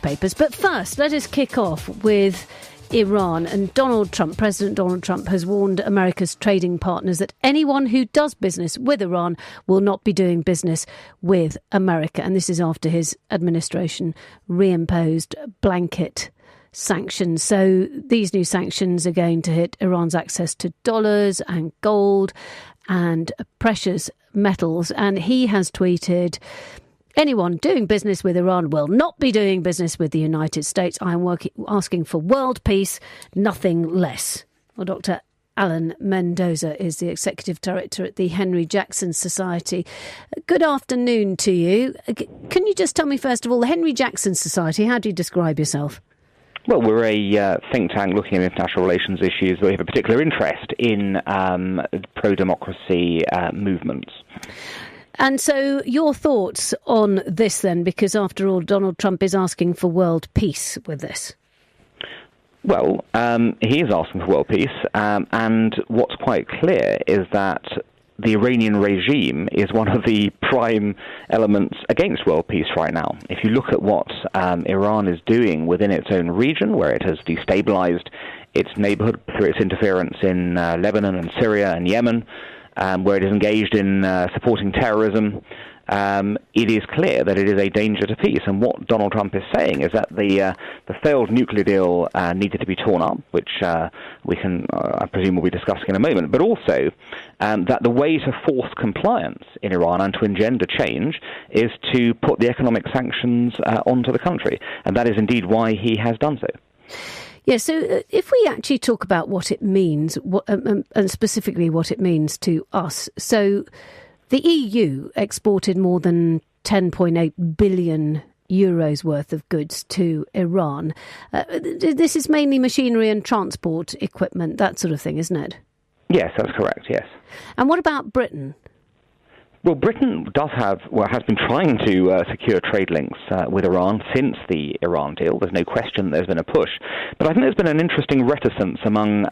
newspapers. But first, let us kick off with Iran. And President Donald Trump has warned America's trading partners that anyone who does business with Iran will not be doing business with America. And this is after his administration reimposed blanket sanctions. So these new sanctions are going to hit Iran's access to dollars and gold and precious metals. And he has tweeted, anyone doing business with Iran will not be doing business with the United States. I am asking for world peace, nothing less. Well, Dr. Alan Mendoza is the Executive Director at the Henry Jackson Society. Good afternoon to you. Can you just tell me, first of all, the Henry Jackson Society, how do you describe yourself? Well, we're a think tank looking at international relations issues. We have a particular interest in pro-democracy movements. And so your thoughts on this then, because after all, Donald Trump is asking for world peace with this. Well, he is asking for world peace, and what's quite clear is that the Iranian regime is one of the prime elements against world peace right now. If you look at what Iran is doing within its own region, where it has destabilized its neighborhood through its interference in Lebanon and Syria and Yemen, where it is engaged in supporting terrorism, it is clear that it is a danger to peace. And what Donald Trump is saying is that the failed nuclear deal needed to be torn up, which we can, I presume, we'll be discussing in a moment, but also that the way to force compliance in Iran and to engender change is to put the economic sanctions onto the country. And that is indeed why he has done so. Yeah, so if we actually talk about what it means, and specifically what it means to us, so the EU exported more than 10.8 billion euros worth of goods to Iran. This is mainly machinery and transport equipment, that sort of thing, isn't it? Yes, that's correct, yes. And what about Britain? Well, Britain has been trying to secure trade links with Iran since the Iran deal. There's no question there's been a push. But I think there's been an interesting reticence among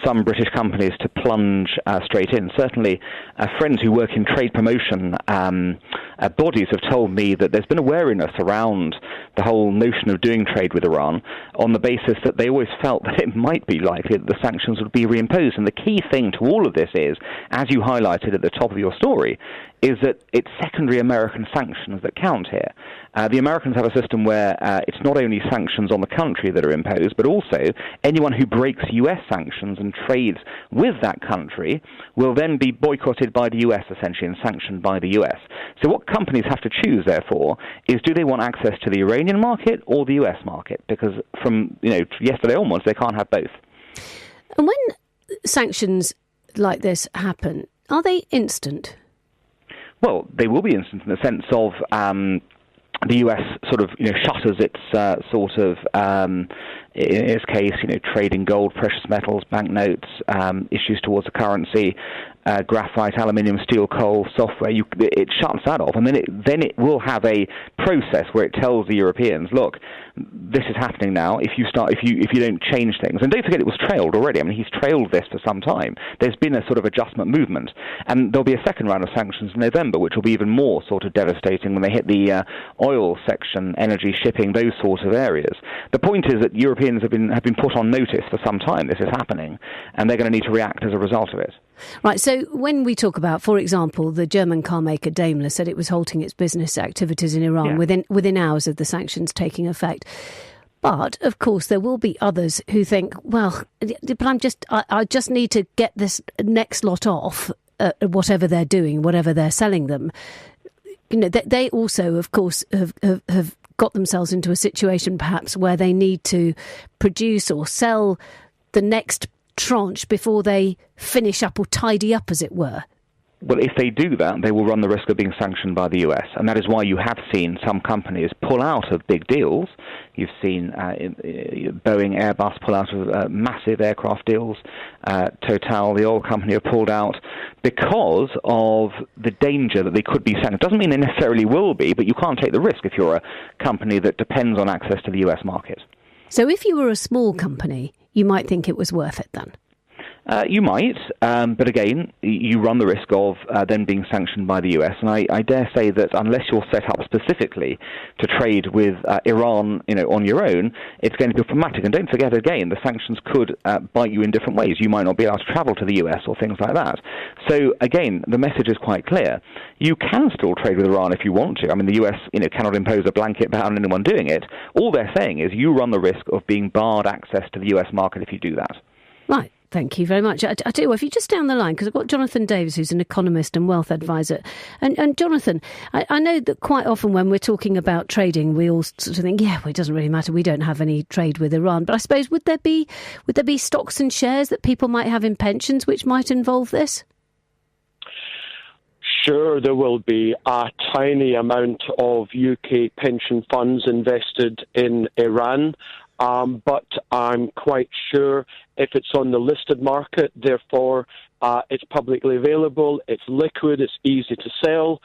some British companies to plunge straight in. Certainly, friends who work in trade promotion bodies have told me that there's been a wariness around the whole notion of doing trade with Iran on the basis that they always felt that it might be likely that the sanctions would be reimposed. And the key thing to all of this is, as you highlighted at the top of your story, is that it's secondary American sanctions that count here. The Americans have a system where it's not only sanctions on the country that are imposed, but also anyone who breaks U.S. sanctions and trades with that country will then be boycotted by the U.S., essentially, and sanctioned by the U.S. So what companies have to choose, therefore, is do they want access to the Iranian market or the U.S. market? Because from yesterday onwards, they can't have both. And when sanctions like this happen, are they instant? Well, they will be instant in the sense of the US sort of shutters its in its case trading gold, precious metals, banknotes, issues towards the currency, graphite, aluminium, steel, coal, software. It shuts that off, and then it will have a process where it tells the Europeans, look, this is happening now. If you don't change things, and don't forget it was trailed already. I mean, he's trailed this for some time. There's been a sort of adjustment movement, and there'll be a second round of sanctions in November, which will be even more sort of devastating when they hit the oil section, energy, shipping, those sort of areas. The point is that Europeans have been put on notice for some time. This is happening, and they're going to need to react as a result of it. Right, so when we talk about, for example, the German car maker Daimler said it was halting its business activities in Iran within hours of the sanctions taking effect. But, of course, there will be others who think, well, but I just need to get this next lot off, whatever they're doing, whatever they're selling them. They also, of course, have got themselves into a situation perhaps where they need to produce or sell the next tranche before they finish up or tidy up, as it were. Well, if they do that, they will run the risk of being sanctioned by the US. And that is why you have seen some companies pull out of big deals. You've seen Boeing, Airbus pull out of massive aircraft deals. Total, the oil company, have pulled out because of the danger that they could be sanctioned. It doesn't mean they necessarily will be, but you can't take the risk if you're a company that depends on access to the US market. So if you were a small company, you might think it was worth it then? You might, but again, you run the risk of then being sanctioned by the US. And I dare say that unless you're set up specifically to trade with Iran, on your own, it's going to be problematic. And don't forget, again, the sanctions could bite you in different ways. You might not be able to travel to the US or things like that. So again, the message is quite clear. You can still trade with Iran if you want to. I mean, the US, cannot impose a blanket ban on anyone doing it. All they're saying is you run the risk of being barred access to the US market if you do that. Right. Thank you very much. I tell you what, if you just stay on the line, because I've got Jonathan Davis, who's an economist and wealth advisor. And Jonathan, I know that quite often when we're talking about trading, we all sort of think, it doesn't really matter. We don't have any trade with Iran. But I suppose, would there be stocks and shares that people might have in pensions which might involve this? Sure, there will be a tiny amount of UK pension funds invested in Iran. But I'm quite sure if it's on the listed market, therefore it's publicly available, it's liquid, it's easy to sell.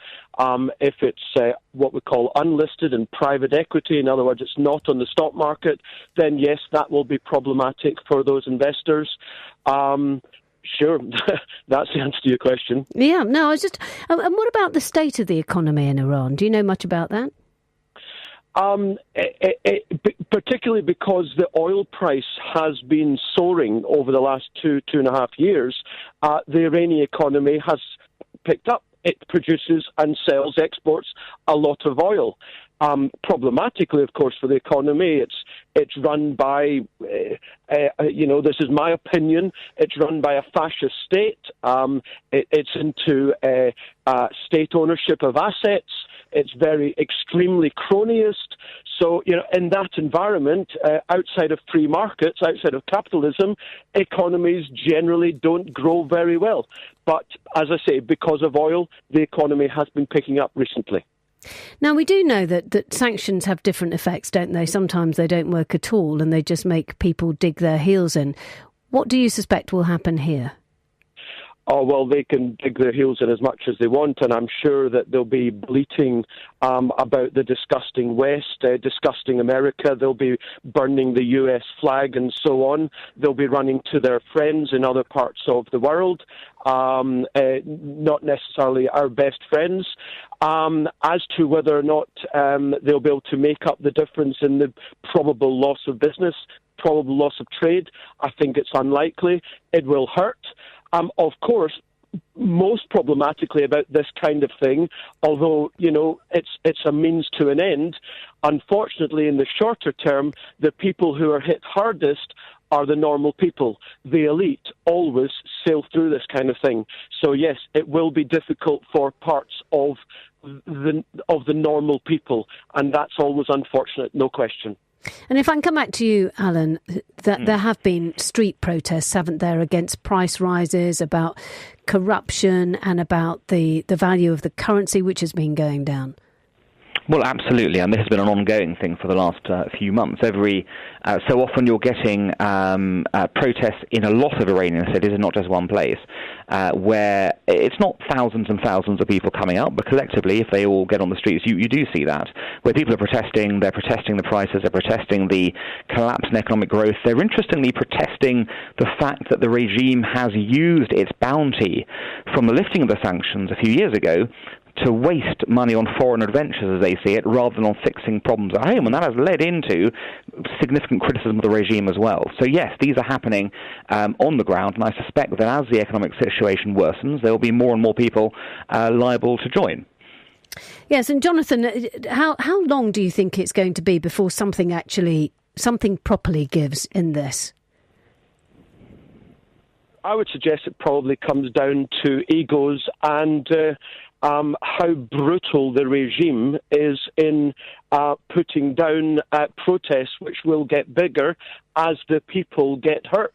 If it's what we call unlisted and private equity, in other words, it's not on the stock market, then yes, that will be problematic for those investors. Sure, that's the answer to your question. Yeah, no, I was just... And what about the state of the economy in Iran? Do you know much about that? Particularly because the oil price has been soaring over the last 2.5 years, the Iranian economy has picked up. It produces and sells, exports a lot of oil. Problematically, of course, for the economy, it's run by, this is my opinion, it's run by a fascist state. It's into state ownership of assets. It's very extremely cronyist. So, in that environment, outside of free markets, outside of capitalism, economies generally don't grow very well. But as I say, because of oil, the economy has been picking up recently. Now, we do know that sanctions have different effects, don't they? Sometimes they don't work at all and they just make people dig their heels in. What do you suspect will happen here? Oh, well, they can dig their heels in as much as they want, and I'm sure that they'll be bleating about the disgusting West, disgusting America. They'll be burning the US flag and so on. They'll be running to their friends in other parts of the world, not necessarily our best friends. As to whether or not they'll be able to make up the difference in the probable loss of business, probable loss of trade, I think it's unlikely. It will hurt. Of course, most problematically about this kind of thing, although, it's a means to an end, unfortunately, in the shorter term, the people who are hit hardest are the normal people. The elite always sail through this kind of thing. So, yes, it will be difficult for parts of the normal people, and that's always unfortunate, no question. And if I can come back to you, Alan, that there have been street protests, haven't there, against price rises, about corruption and about the value of the currency, which has been going down. Well, absolutely, and this has been an ongoing thing for the last few months. So often you're getting protests in a lot of Iranian cities, and not just one place, where it's not thousands and thousands of people coming out, but collectively, if they all get on the streets, you do see that, where people are protesting, they're protesting the prices, they're protesting the collapse in economic growth, they're interestingly protesting the fact that the regime has used its bounty from the lifting of the sanctions a few years ago to waste money on foreign adventures, as they see it, rather than on fixing problems at home. And that has led into significant criticism of the regime as well. So, yes, these are happening on the ground, and I suspect that as the economic situation worsens, there will be more and more people liable to join. Yes, and Jonathan, how long do you think it's going to be before something properly gives in this? I would suggest it probably comes down to egos and how brutal the regime is in putting down protests, which will get bigger as the people get hurt.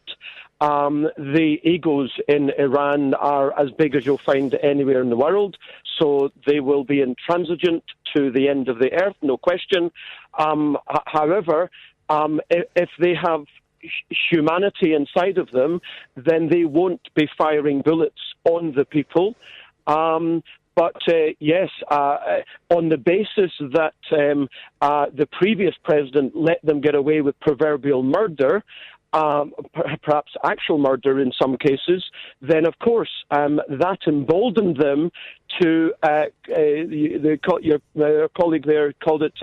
The egos in Iran are as big as you'll find anywhere in the world, so they will be intransigent to the end of the earth, no question. However, if they have humanity inside of them, then they won't be firing bullets on the people. But yes, on the basis that the previous president let them get away with proverbial murder, perhaps actual murder in some cases, then of course that emboldened them to, your colleague there called it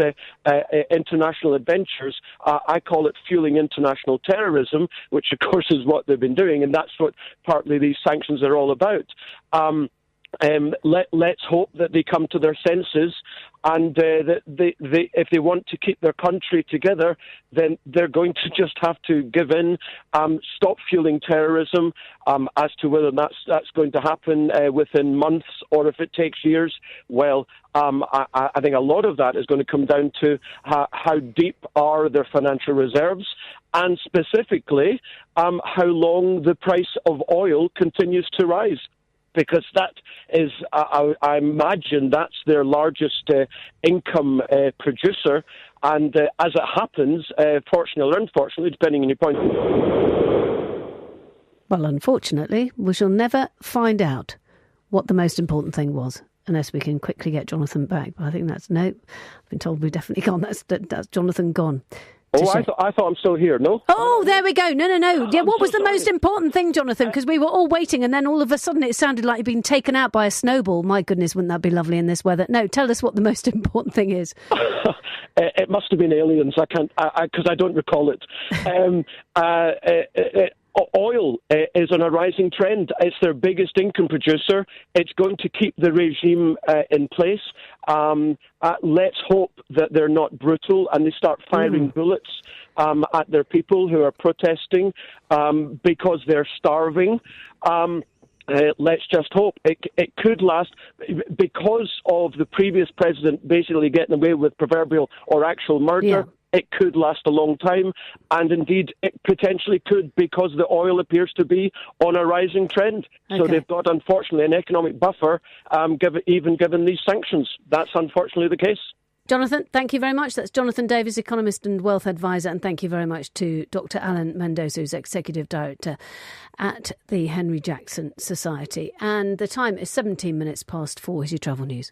international adventures. I call it fueling international terrorism, which of course is what they've been doing, and that's what partly these sanctions are all about. Let's hope that they come to their senses, and that if they want to keep their country together, then they're going to just have to give in, stop fueling terrorism. As to whether that's going to happen within months or if it takes years, well, I think a lot of that is going to come down to how deep are their financial reserves, and specifically how long the price of oil continues to rise. Because that is, I imagine, that's their largest income producer. And as it happens, fortunately or unfortunately, depending on your point. Well, unfortunately, we shall never find out what the most important thing was, unless we can quickly get Jonathan back. But I think that's no. I've been told we've definitely gone. That's Jonathan gone. Oh, I thought I'm still here, no? Oh, there we go. No. Yeah, what was the most important thing, Jonathan? Because we were all waiting and then all of a sudden it sounded like you'd been taken out by a snowball. My goodness, wouldn't that be lovely in this weather? No, tell us what the most important thing is. It must have been aliens. I can't, because I don't recall it. Oil is on a rising trend. It's their biggest income producer. It's going to keep the regime in place. Let's hope that they're not brutal and they start firing bullets at their people who are protesting because they're starving. Let's just hope. It could last, because of the previous president basically getting away with proverbial or actual murder. Yeah. It could last a long time, and indeed it potentially could, because the oil appears to be on a rising trend. Okay. So they've got, unfortunately, an economic buffer, even given these sanctions. That's unfortunately the case. Jonathan, thank you very much. That's Jonathan Davis, economist and wealth advisor. And thank you very much to Dr. Alan Mendoza, who's Executive Director at the Henry Jackson Society. And the time is 17 minutes past 4. Here's your travel news.